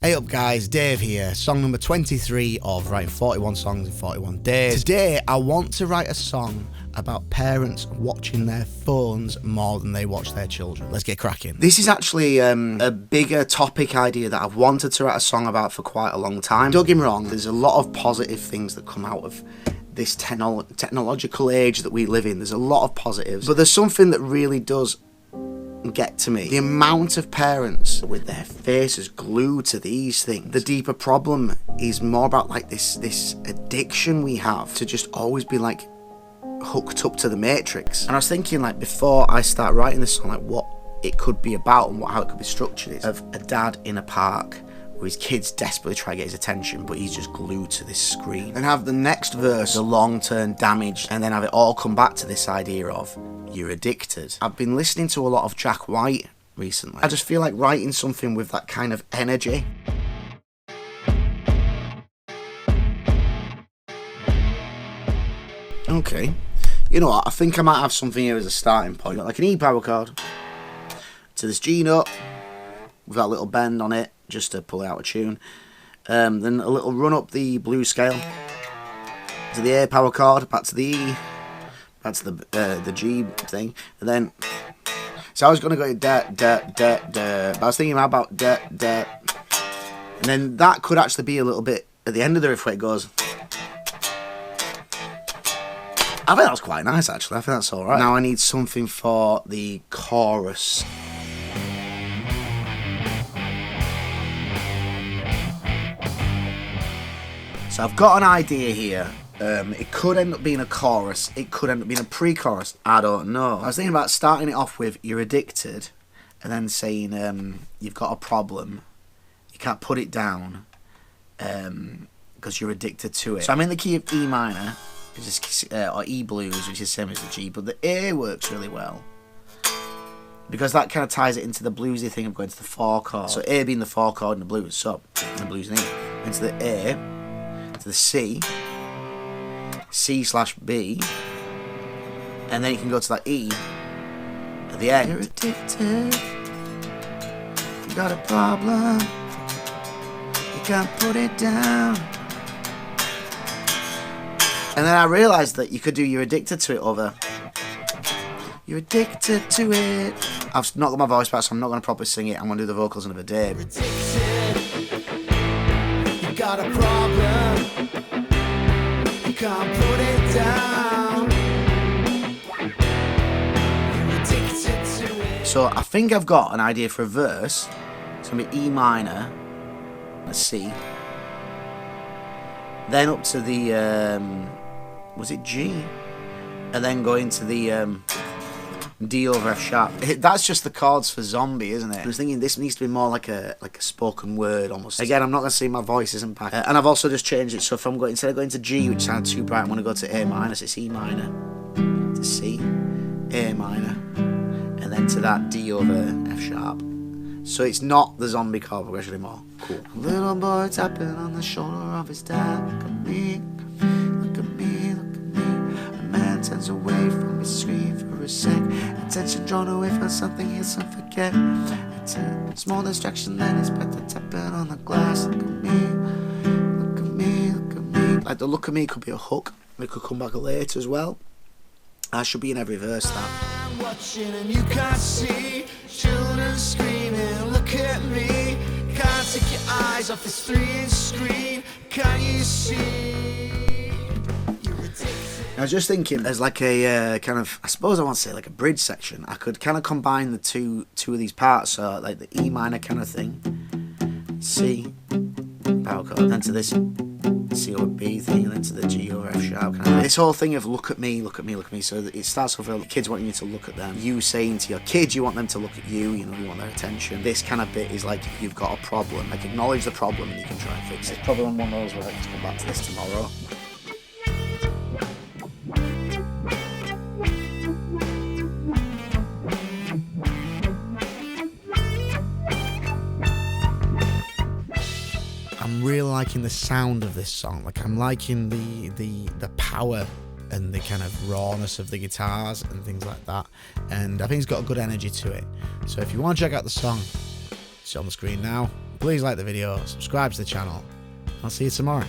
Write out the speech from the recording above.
Hey up guys, Dave here, song number 23 of writing 41 songs in 41 days. Today I want to write a song about parents watching their phones more than they watch their children. Let's get cracking. This is actually a bigger topic idea that I've wanted to write a song about for quite a long time. Don't get me wrong, there's a lot of positive things that come out of this technological age that we live in. There's a lot of positives, but there's something that really does get to me. The amount of parents with their faces glued to these things. The deeper problem is more about like this addiction we have to just always be like hooked up to the matrix. And I was thinking, like, before I start writing this song, like what it could be about and how it could be structured is of a dad in a park where his kids desperately try to get his attention, but he's just glued to this screen. And have the next verse, the long-term damage, and then have it all come back to this idea of you're addicted. I've been listening to a lot of Jack White recently. I just feel like writing something with that kind of energy. Okay. You know what? I think I might have something here as a starting point. Like an E power chord to this G note with that little bend on it, just to pull it out of tune. Then a little run up the blues scale to the A power chord, back to the E, back to the G thing, and then. So I was gonna go da da da da, but I was thinking about da da, and then that could actually be a little bit at the end of the riff where it goes. I think that was quite nice actually. I think that's all right. Now I need something for the chorus. So I've got an idea here. It could end up being a chorus. It could end up being a pre-chorus. I don't know. I was thinking about starting it off with "You're addicted," and then saying you've got a problem. You can't put it down because you're addicted to it. So I'm in the key of E minor, which is, or E blues, which is the same as the G, but the A works really well because that kind of ties it into the bluesy thing of going to the 4 chord. So A being the 4 chord in the blues, so in the blues and E, into the A, to the C, C/B, and then you can go to that E at the end. You're addicted, you got a problem, you can't put it down. And then I realised that you could do "You're addicted to it" over "You're addicted to it." I've not got my voice back, so I'm not going to properly sing it. I'm going to do the vocals another day. You're addicted, you got a problem, you can't put it down. You're addicted to it. So I think I've got an idea for a verse. It's going to be E minor, a C, then up to the was it G, and then go into the D over F sharp. That's just the chords for Zombie, isn't it? I was thinking this needs to be more like a spoken word almost. Again, I'm not going to sing, my voice isn't back. And I've also just changed it, so if I'm going, instead of going to G, which sounds too bright, I'm going to go to A minor, so it's E minor, to C, A minor, and then to that D over F sharp. So it's not the Zombie chord progression anymore. Cool. Little boy tapping on the shoulder of his dad. Look at me, look at me, look at me. A man turns away from his screen for a sec. Attention drawn away from something he'll soon forget. It's a small distraction, then it's better tapping on the glass. Look at me, look at me, look at me. Like the "look at me" could be a hook. It could come back later as well. That should be in every verse, that. I'm watching and you can't see children screaming, look at me. Can't take your eyes off this 3-inch screen. Can you see? You're addicted. I was just thinking, as like a kind of, I suppose I want to say like a bridge section. I could kind of combine the two of these parts. So like the E minor kind of thing, C, power chord, then to this C over B thing, and then to the G over F sharp. Kind of. This whole thing of look at me, look at me, look at me. So it starts off with kids wanting you to look at them. You saying to your kids you want them to look at you. You know, you want their attention. This kind of bit is like you've got a problem. Like acknowledge the problem and you can try and fix it. It's probably one of those where I can come back to this tomorrow. I'm really liking the sound of this song. Like I'm liking the power and the kind of rawness of the guitars and things like that. And I think it's got a good energy to it. So if you want to check out the song, It's on the screen now. Please like the video, subscribe to the channel. I'll see you tomorrow.